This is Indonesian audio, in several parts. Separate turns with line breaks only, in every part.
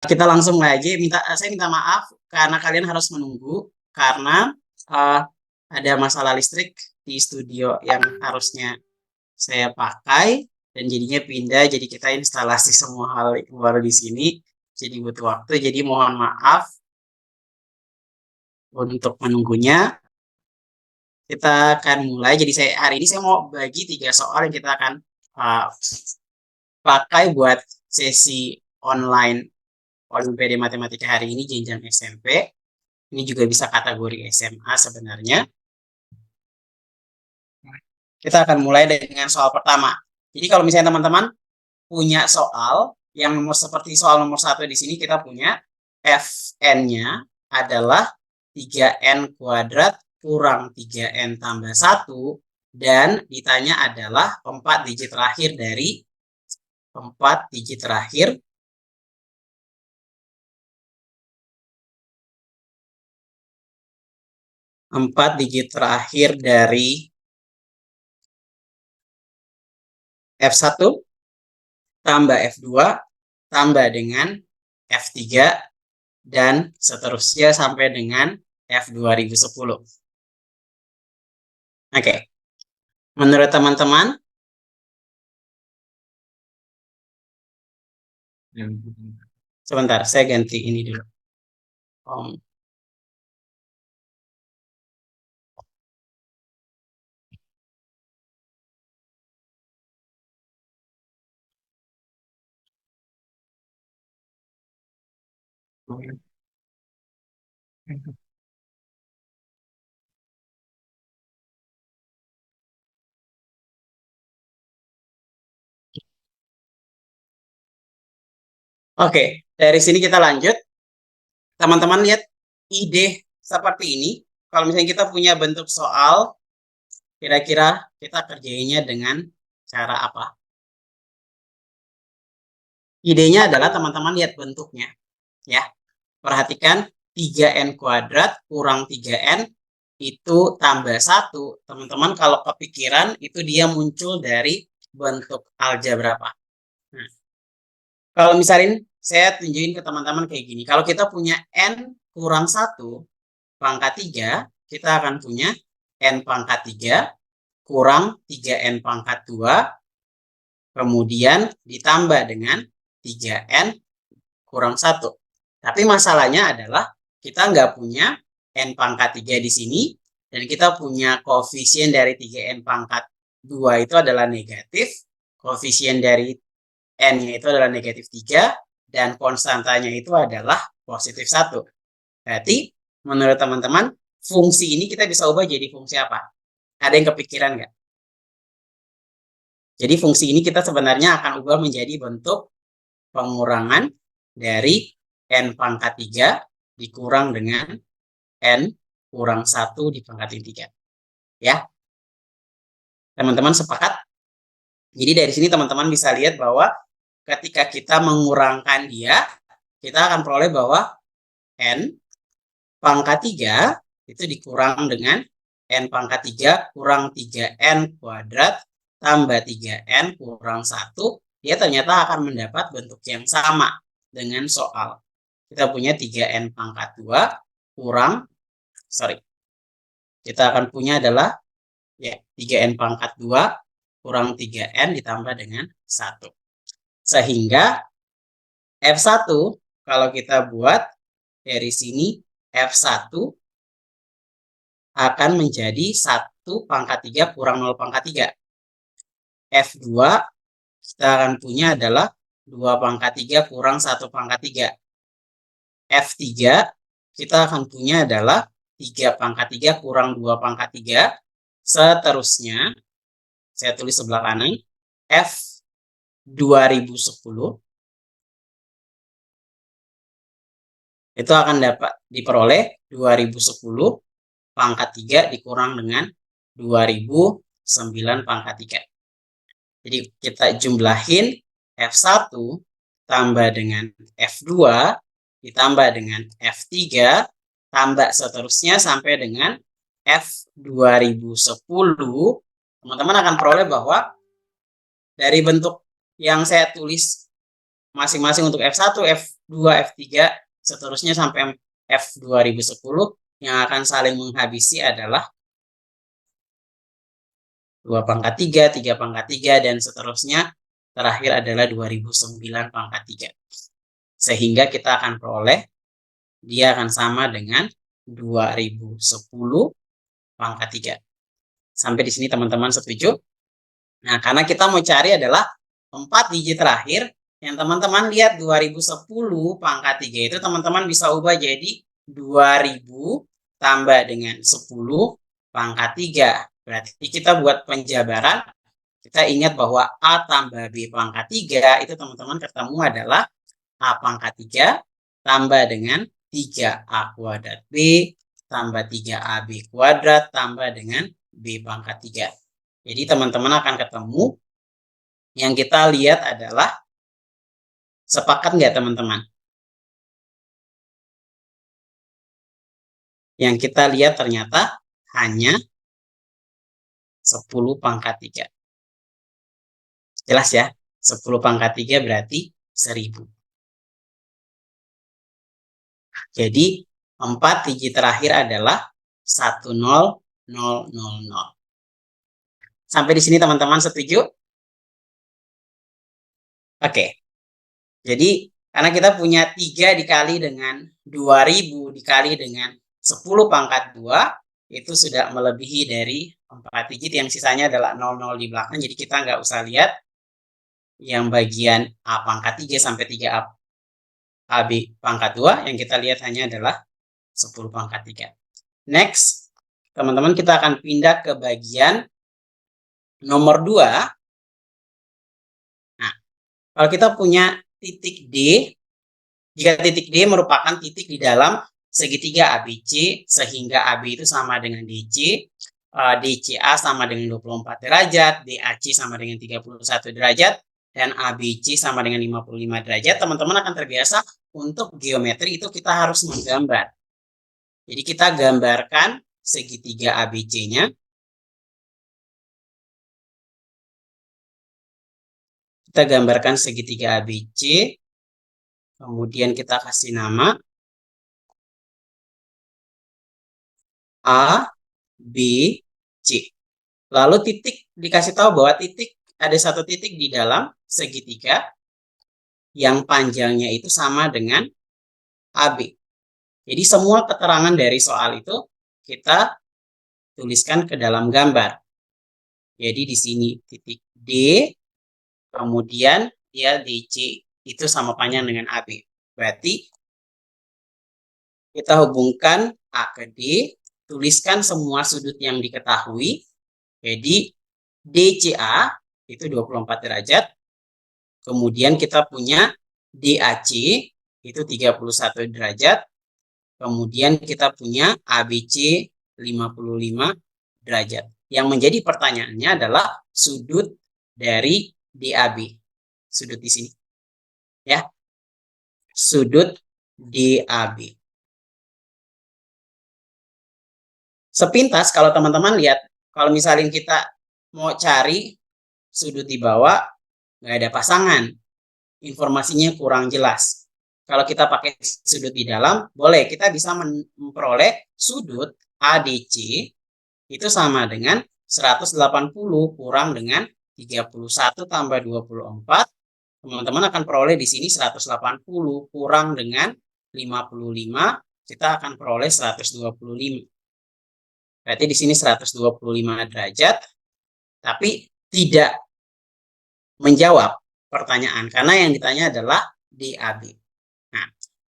Kita langsung aja, saya minta maaf karena kalian harus menunggu karena ada masalah listrik di studio yang harusnya saya pakai dan jadinya pindah, jadi kita instalasi semua hal baru di sini, jadi butuh waktu, jadi mohon maaf untuk menunggunya. Kita akan mulai. Jadi hari ini saya mau bagi 3 soal yang kita akan pakai buat sesi online Olimpiade Matematika hari ini jenjang SMP. Ini juga bisa kategori SMA sebenarnya. Kita akan mulai dengan soal pertama. Jadi kalau misalnya teman-teman punya soal yang seperti soal nomor 1 di sini, kita punya Fn-nya adalah 3n kuadrat kurang 3n tambah 1 dan ditanya adalah 4 digit terakhir dari 4 digit terakhir dari F1 tambah F2 tambah dengan F3 dan seterusnya sampai dengan F2010. Oke. Menurut teman-teman, sebentar, saya ganti ini dulu. Oke, dari sini kita lanjut. Teman-teman lihat ide seperti ini. Kalau misalnya kita punya bentuk soal, kira-kira kita kerjainnya dengan cara apa? Idenya adalah teman-teman lihat bentuknya. Ya, perhatikan 3n kuadrat kurang 3n itu tambah 1. Teman-teman kalau kepikiran itu dia muncul dari bentuk aljabar apa? Nah, kalau misalnya saya tunjukin ke teman-teman kayak gini. Kalau kita punya n kurang 1 pangkat 3, kita akan punya n pangkat 3 kurang 3n pangkat 2, kemudian ditambah dengan 3n kurang 1. Tapi masalahnya adalah kita nggak punya n pangkat 3 di sini, dan kita punya koefisien dari 3n pangkat 2 itu adalah negatif, koefisien dari n-nya itu adalah negatif 3, dan konstantanya itu adalah positif 1. Berarti menurut teman-teman, fungsi ini kita bisa ubah jadi fungsi apa? Ada yang kepikiran nggak? Jadi fungsi ini kita sebenarnya akan ubah menjadi bentuk pengurangan dari n pangkat 3 dikurang dengan n kurang 1 dipangkatin 3. Ya, teman-teman sepakat? Jadi dari sini teman-teman bisa lihat bahwa ketika kita mengurangkan dia, kita akan peroleh bahwa n pangkat 3 itu dikurang dengan n pangkat 3 kurang 3n kuadrat tambah 3n kurang 1, dia ternyata akan mendapat bentuk yang sama dengan soal. Kita punya 3n pangkat 2 kurang, kita akan punya adalah ya 3n pangkat 2 kurang 3n ditambah dengan 1. Sehingga F1 kalau kita buat dari sini, F1 akan menjadi 1 pangkat 3 kurang 0 pangkat 3. F2 kita akan punya adalah 2 pangkat 3 kurang 1 pangkat 3. F3 kita akan punya adalah 3 pangkat 3 kurang 2 pangkat 3. Seterusnya, saya tulis sebelah kanan, F2010 itu akan dapat diperoleh 2010 pangkat 3 dikurang dengan 2009 pangkat 3. Jadi kita jumlahin F1 tambah dengan F2 ditambah dengan F3 tambah seterusnya sampai dengan F2010. Teman-teman akan peroleh bahwa dari bentuk yang saya tulis masing-masing untuk F1, F2, F3, seterusnya sampai F2010 yang akan saling menghabisi adalah 2 pangkat 3, 3 pangkat 3, dan seterusnya. Terakhir adalah 2009 pangkat 3. Sehingga kita akan peroleh, dia akan sama dengan 2010 pangkat 3. Sampai di sini teman-teman setuju? Nah, karena kita mau cari adalah 4 digit terakhir, yang teman-teman lihat 2010 pangkat 3 itu teman-teman bisa ubah jadi 2000 tambah dengan 10 pangkat 3. Berarti kita buat penjabaran, kita ingat bahwa A tambah B pangkat 3 itu teman-teman ketemu adalah A pangkat 3 tambah dengan 3A kuadrat B tambah 3AB kuadrat tambah dengan B pangkat 3. Jadi teman-teman akan ketemu, yang kita lihat adalah, sepakat nggak teman-teman? Yang kita lihat ternyata hanya 10 pangkat 3. Jelas ya? 10 pangkat 3 berarti 1000. Jadi 4 digit terakhir adalah 10000. Sampai di sini teman-teman setuju? Oke. Jadi karena kita punya 3 dikali dengan 2000 dikali dengan 10 pangkat 2, itu sudah melebihi dari 4 digit, yang sisanya adalah 00 di belakang. Jadi kita nggak usah lihat yang bagian A pangkat 3 sampai 3A AB pangkat 2, yang kita lihat hanya adalah 10 pangkat 3. Next, teman-teman, kita akan pindah ke bagian nomor 2. Nah, kalau kita punya titik D, jika titik D merupakan titik di dalam segitiga ABC, sehingga AB itu sama dengan DC, DCA sama dengan 24 derajat, DAC sama dengan 31 derajat, dan ABC sama dengan 55 derajat, teman-teman akan terbiasa untuk geometri itu kita harus menggambar. Jadi kita gambarkan segitiga ABC-nya. Kita gambarkan segitiga ABC, kemudian kita kasih nama A, B, C. Lalu titik, dikasih tahu bahwa titik, ada satu titik di dalam segitiga yang panjangnya itu sama dengan AB. Jadi semua keterangan dari soal itu kita tuliskan ke dalam gambar. Jadi di sini titik D, kemudian dia DC itu sama panjang dengan AB. Berarti kita hubungkan A ke D, tuliskan semua sudut yang diketahui. Jadi DCA itu 24 derajat. Kemudian kita punya DAC itu 31 derajat. Kemudian kita punya ABC 55 derajat. Yang menjadi pertanyaannya adalah sudut dari DAB. Sudut di sini. Ya. Sudut DAB. Sepintas kalau teman-teman lihat, kalau misalnya kita mau cari sudut di bawah, nggak ada pasangan, informasinya kurang jelas. Kalau kita pakai sudut di dalam, boleh kita bisa memperoleh sudut ADC itu sama dengan 180 kurang dengan 31 tambah 24. Teman-teman akan peroleh di sini 180 kurang dengan 55, kita akan peroleh 125. Berarti di sini 125 derajat, tapi tidak menjawab pertanyaan karena yang ditanya adalah DAB. Nah,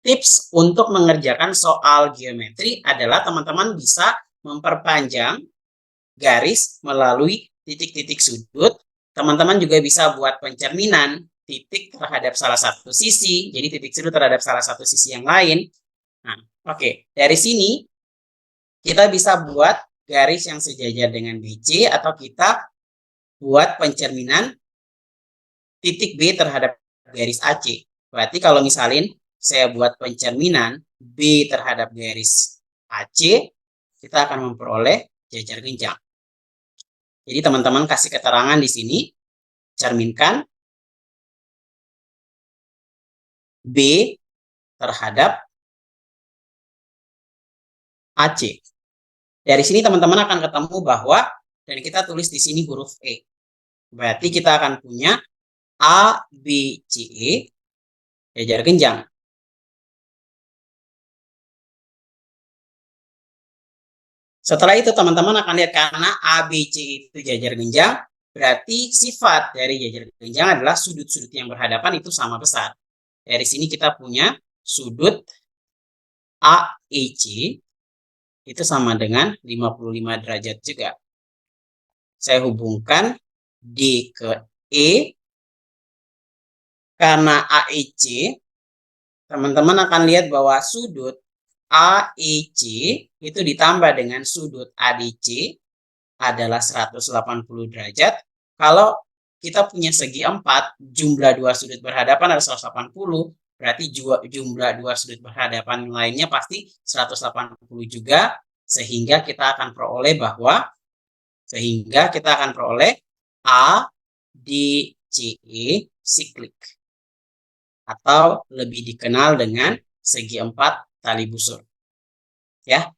tips untuk mengerjakan soal geometri adalah teman-teman bisa memperpanjang garis melalui titik-titik sudut. Teman-teman juga bisa buat pencerminan titik terhadap salah satu sisi, jadi titik sudut terhadap salah satu sisi yang lain. Nah, oke. Dari sini kita bisa buat garis yang sejajar dengan BC, atau kita buat pencerminan titik B terhadap garis AC. Berarti kalau misalin saya buat pencerminan B terhadap garis AC, kita akan memperoleh jajar genjang. Jadi teman-teman kasih keterangan di sini, cerminkan B terhadap AC. Dari sini teman-teman akan ketemu bahwa, dan kita tulis di sini huruf E. Berarti kita akan punya A, B, C, E jajar genjang. Setelah itu teman-teman akan lihat karena A, B, C itu jajar genjang, berarti sifat dari jajar genjang adalah sudut-sudut yang berhadapan itu sama besar. Dari sini kita punya sudut AEC itu sama dengan 55 derajat juga. Saya hubungkan D ke E. Karena AEC, teman-teman akan lihat bahwa sudut AEC itu ditambah dengan sudut ADC adalah 180 derajat. Kalau kita punya segi 4, jumlah dua sudut berhadapan adalah 180, berarti jumlah dua sudut berhadapan lainnya pasti 180 juga, sehingga kita akan peroleh ADCE siklik, atau lebih dikenal dengan segi 4 tali busur. Ya.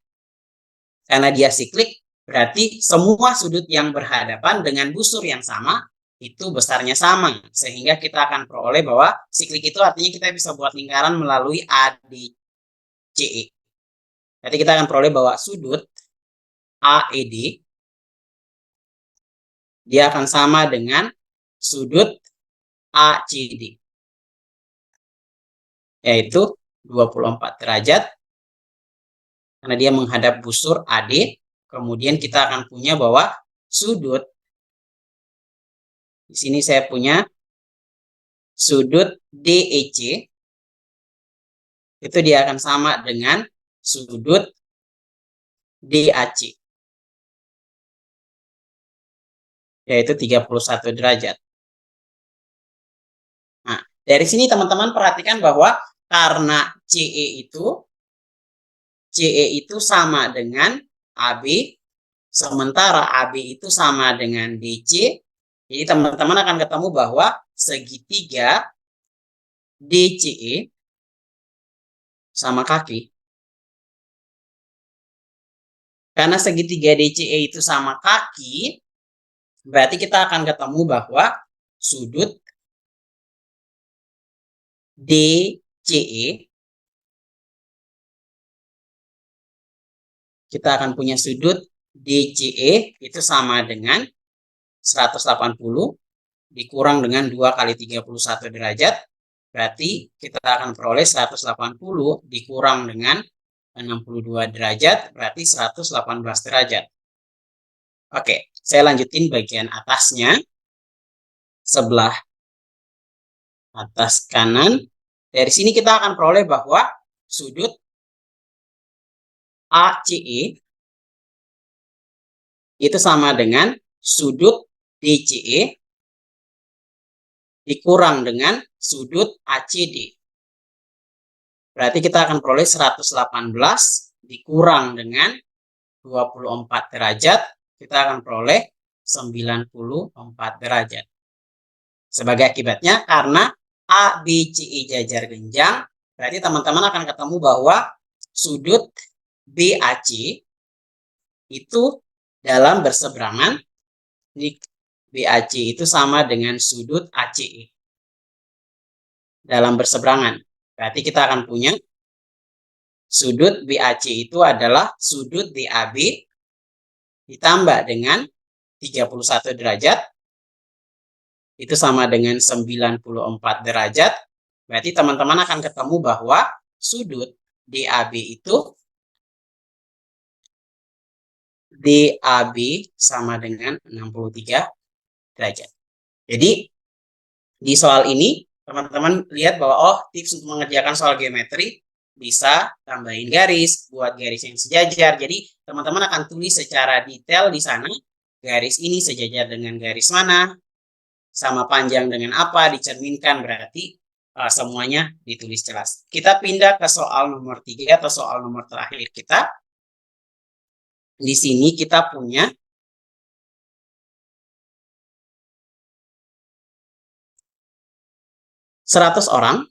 Karena dia siklik, berarti semua sudut yang berhadapan dengan busur yang sama itu besarnya sama, sehingga kita akan peroleh bahwa siklik itu artinya kita bisa buat lingkaran melalui ADCE. Jadi kita akan peroleh bahwa sudut AED dia akan sama dengan sudut ACD, yaitu 24 derajat karena dia menghadap busur AD. Kemudian kita akan punya bahwa sudut, di sini saya punya sudut DEC itu dia akan sama dengan sudut DAC, yaitu 31 derajat. Nah, dari sini teman-teman perhatikan bahwa karena CE itu sama dengan AB, sementara AB itu sama dengan DC, jadi teman-teman akan ketemu bahwa segitiga DCE sama kaki. Karena segitiga DCE itu sama kaki, berarti kita akan ketemu bahwa sudut DCE, kita akan punya sudut DCE itu sama dengan 180 dikurang dengan 2 kali 31 derajat, berarti kita akan peroleh 180 dikurang dengan 62 derajat, berarti 118 derajat. Oke, saya lanjutin bagian atasnya. Sebelah atas kanan, dari sini kita akan peroleh bahwa sudut ACE itu sama dengan sudut DCE dikurang dengan sudut ACD. Berarti kita akan peroleh 118 dikurang dengan 24 derajat, kita akan peroleh 94 derajat. Sebagai akibatnya, karena ABCE jajar genjang, berarti teman-teman akan ketemu bahwa sudut BAC itu dalam berseberangan, BAC itu sama dengan sudut ACE dalam berseberangan. Berarti kita akan punya sudut BAC itu adalah sudut DAB ditambah dengan 31 derajat, itu sama dengan 94 derajat. Berarti teman-teman akan ketemu bahwa sudut DAB itu sama dengan 63 derajat. Jadi di soal ini teman-teman lihat bahwa tips untuk mengerjakan soal geometri bisa tambahin garis, buat garis yang sejajar. Jadi teman-teman akan tulis secara detail di sana, garis ini sejajar dengan garis mana, sama panjang dengan apa, dicerminkan, berarti semuanya ditulis jelas. Kita pindah ke soal nomor 3 atau soal nomor terakhir kita. Di sini kita punya ,100 orang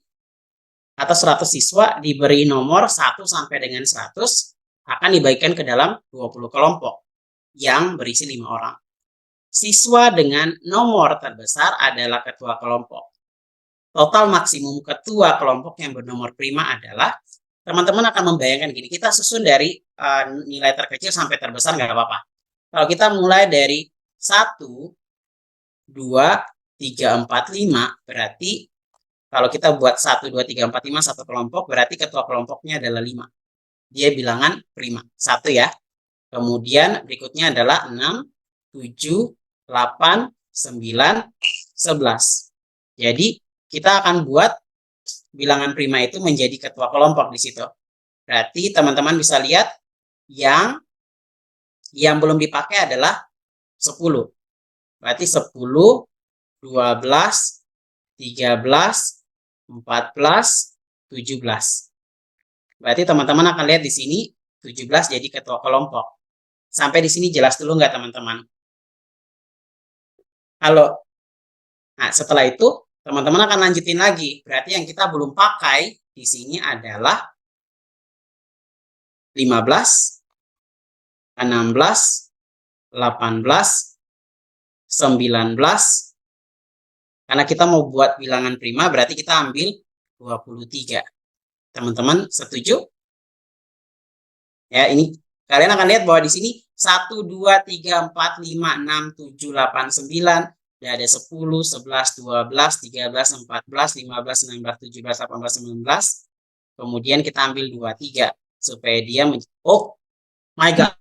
atau 100 siswa diberi nomor 1 sampai dengan 100 akan dibagikan ke dalam 20 kelompok yang berisi 5 orang. Siswa dengan nomor terbesar adalah ketua kelompok. Total maksimum ketua kelompok yang bernomor prima adalah, teman-teman akan membayangkan gini, kita susun dari nilai terkecil sampai terbesar nggak apa-apa. Kalau kita mulai dari 1, 2, 3, 4, 5, berarti kalau kita buat 1, 2, 3, 4, 5 satu kelompok, berarti ketua kelompoknya adalah 5. Dia bilangan prima. 1 ya. Kemudian berikutnya adalah 6, 7, 8, 9, 11. Jadi kita akan buat bilangan prima itu menjadi ketua kelompok di situ. Berarti teman-teman bisa lihat yang belum dipakai adalah 10. Berarti 10, 12, 13, 14, 17. Berarti teman-teman akan lihat di sini 17 jadi ketua kelompok. Sampai di sini jelas dulu nggak teman-teman? Halo. Nah, setelah itu teman-teman akan lanjutin lagi. Berarti yang kita belum pakai di sini adalah 15, 16, 18, 19. Karena kita mau buat bilangan prima, berarti kita ambil 23. Teman-teman setuju? Ya, ini kalian akan lihat bahwa di sini 1, 2, 3, 4, 5, 6, 7, 8, 9. Dan ada 10, 11, 12, 13, 14, 15, 16, 17, 18, 19. Kemudian kita ambil 23 supaya dia oh my god.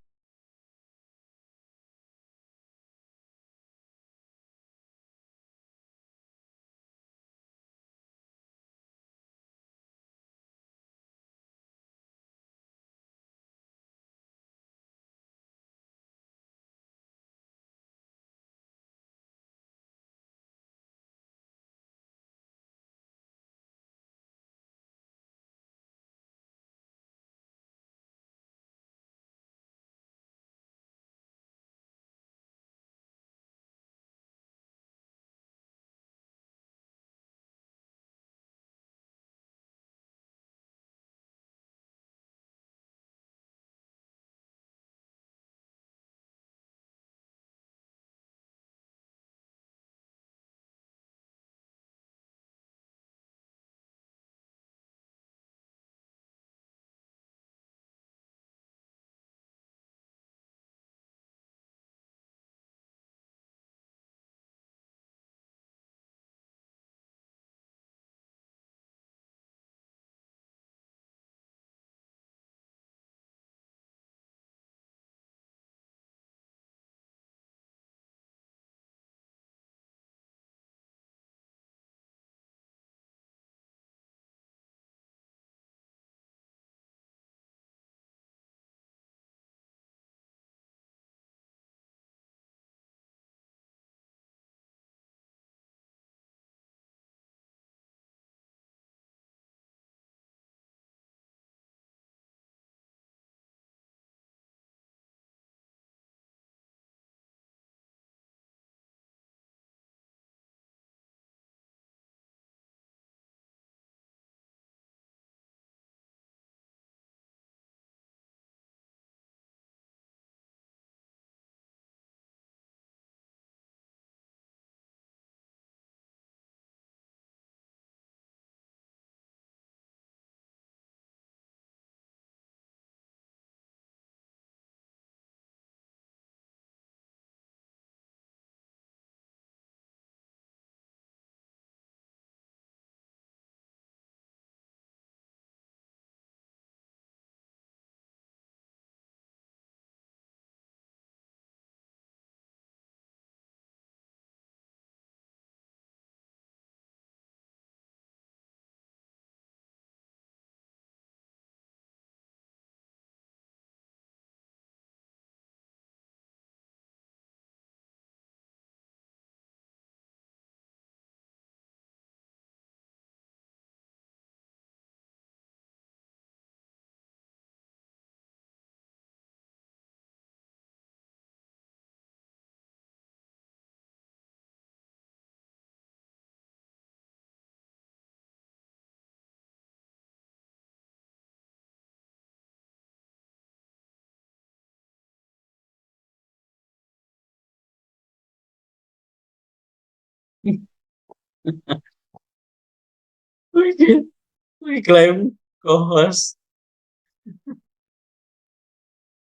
We claim co-host.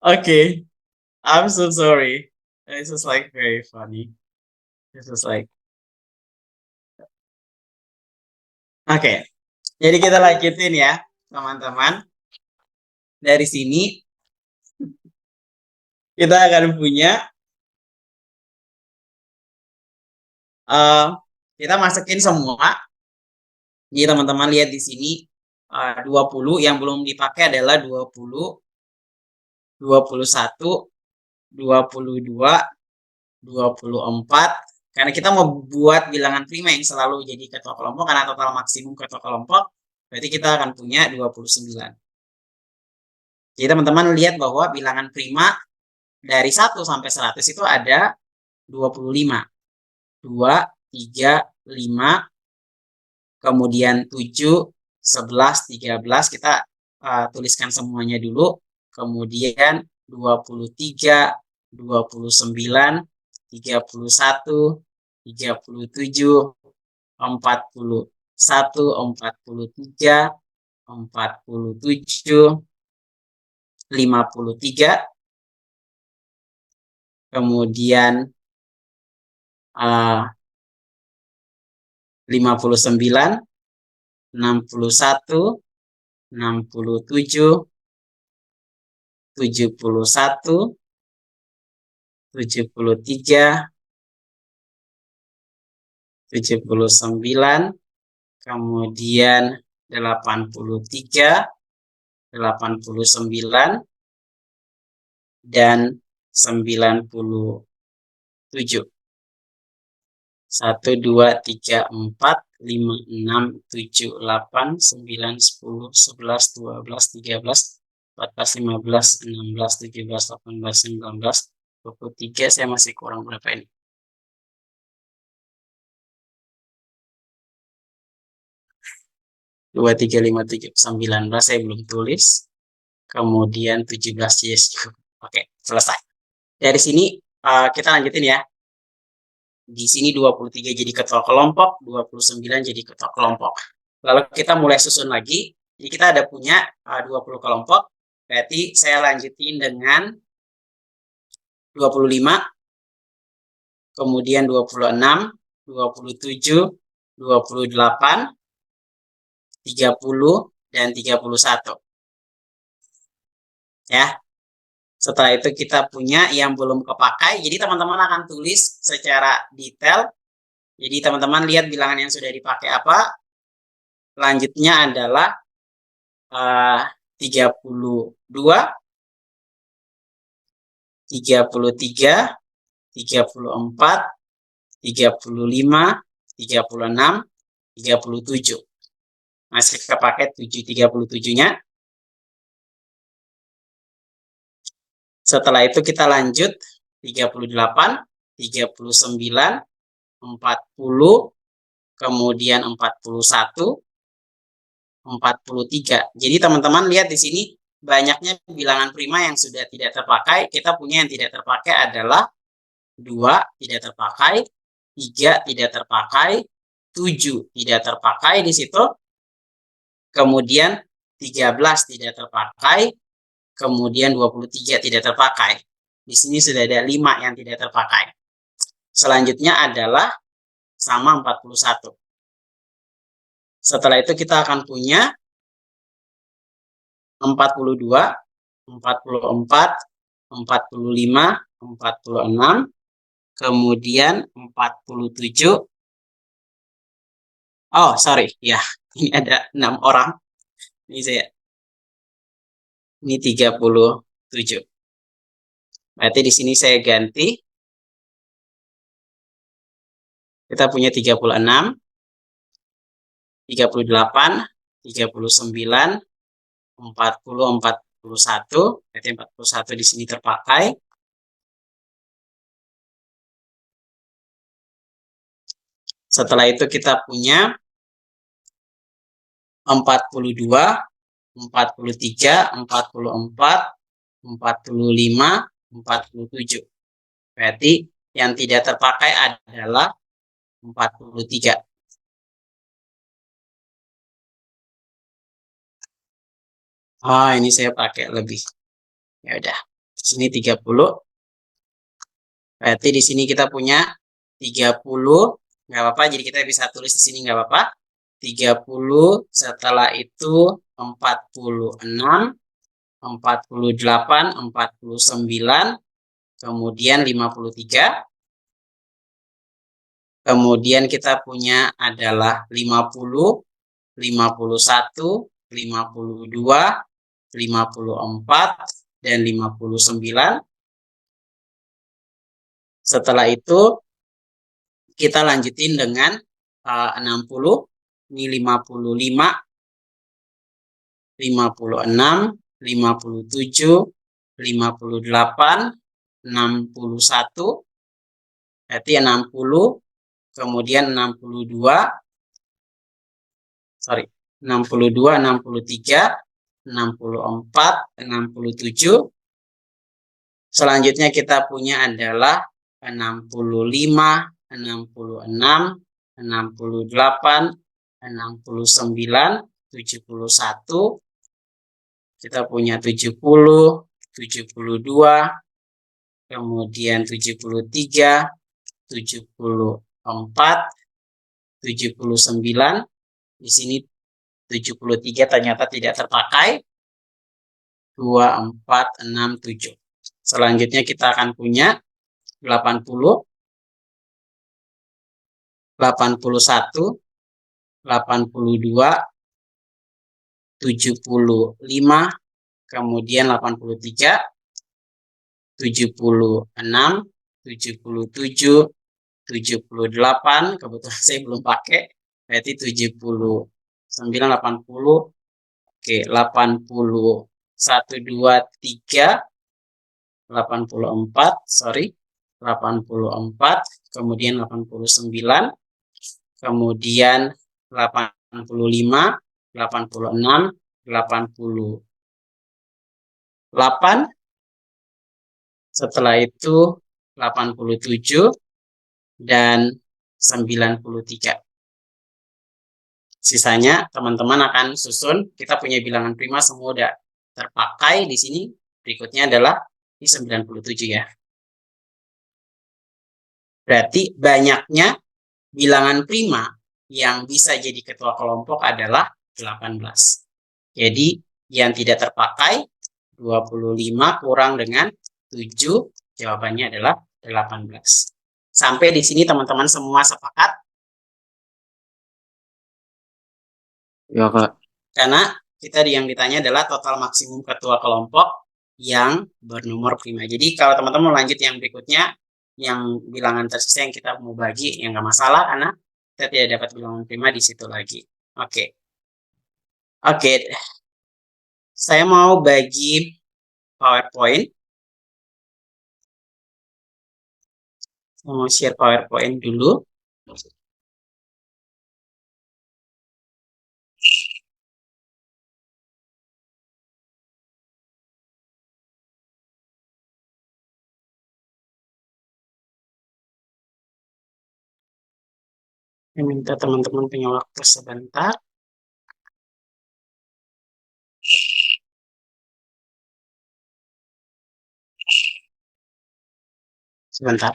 Okay, I'm so sorry. This is like very funny. This is like oke. Jadi kita lanjutin ya, teman-teman. Dari sini kita akan punya kita masukin semua. Jadi teman-teman lihat di sini 20 yang belum dipakai adalah 20, 21, 22, 24. Karena kita mau buat bilangan prima yang selalu jadi ketua kelompok karena total maksimum ketua kelompok, berarti kita akan punya 29. Jadi teman-teman lihat bahwa bilangan prima dari 1 sampai 100 itu ada 25. 2, 3, 5, kemudian 7, 11, 13, kita tuliskan semuanya dulu. Kemudian 23, 29, 31, 37, 41, 43, 47, 53, kemudian 59, 61, 67, 71, 73, 79, kemudian 83, 89, dan 97. 1, 2, 3, 4, 5, 6, 7, 8, 9, 10, 11, 12, 13, 14, 15, 16, 17, 18, 19, 23. Saya masih kurang berapa ini? 2, 3, 5, 7, 19 saya belum tulis. Kemudian 17 yes. Oke, selesai. Dari sini kita lanjutin ya. Di sini 23 jadi ketua kelompok, 29 jadi ketua kelompok. Lalu kita mulai susun lagi. Jadi kita ada punya 20 kelompok. Berarti saya lanjutin dengan 25, kemudian 26, 27, 28, 30, dan 31. Ya. Setelah itu kita punya yang belum kepakai. Jadi teman-teman akan tulis secara detail. Jadi teman-teman lihat bilangan yang sudah dipakai apa. Lanjutnya adalah 32, 33, 34, 35, 36, 37. Masih kepakai 37-nya. Setelah itu kita lanjut 38, 39, 40, kemudian 41, 43. Jadi teman-teman lihat di sini banyaknya bilangan prima yang sudah tidak terpakai. Kita punya yang tidak terpakai adalah 2 tidak terpakai, 3 tidak terpakai, 7 tidak terpakai di situ. Kemudian 13 tidak terpakai, kemudian 23 tidak terpakai. Di sini sudah ada 5 yang tidak terpakai. Selanjutnya adalah sama 41. Setelah itu kita akan punya 42, 44, 45, 46, kemudian 47. Oh, sorry. Ya, ini ada 6 orang. Ini 37. Berarti di sini saya ganti. Kita punya 36, 38, 39, 40, 41. Berarti 41 di sini terpakai. Setelah itu kita punya 42, 43, 44, 45, 47. Berarti yang tidak terpakai adalah 43. Oh, ini saya pakai lebih. Ya udah. Sini 30. Berarti di sini kita punya 30. Nggak apa-apa, jadi kita bisa tulis di sini nggak apa-apa. 30, setelah itu 46, 48, 49, kemudian 53. Kemudian kita punya adalah 50, 51, 52, 54, dan 59. Setelah itu kita lanjutin dengan 60, ini 55, 56, 57, 58, 61, berarti 60, kemudian 62, 62, 63, 64, 67. Selanjutnya kita punya adalah 65, 66, 68, 69, 71. Kita punya 70, 72, kemudian 73, 74, 79. Di sini 73 ternyata tidak terpakai. 2, 4, 6, 7. Selanjutnya kita akan punya 80, 81, 82, 75, kemudian 83, 76, 77, 78, kebetulan saya belum pakai, berarti 79, 80, oke, 80, 1, 2, 3, 84, 84, kemudian 89, kemudian 85, 86, 88, setelah itu 87, dan 93. Sisanya teman-teman akan susun, kita punya bilangan prima semua udah terpakai di sini. Berikutnya adalah di 97 ya. Berarti banyaknya bilangan prima yang bisa jadi ketua kelompok adalah 18. Jadi yang tidak terpakai 25 kurang dengan 7, jawabannya adalah 18. Sampai di sini teman-teman semua sepakat?
Ya, Kak.
Karena kita yang ditanya adalah total maksimum ketua kelompok yang bernomor prima. Jadi kalau teman-teman lanjut yang berikutnya, yang bilangan tersisa yang kita mau bagi, yang nggak masalah karena kita tidak dapat bilangan prima di situ lagi. Oke. Oke, saya mau bagi PowerPoint. Saya mau share PowerPoint dulu. Saya minta teman-teman punya waktu sebentar. Sebentar.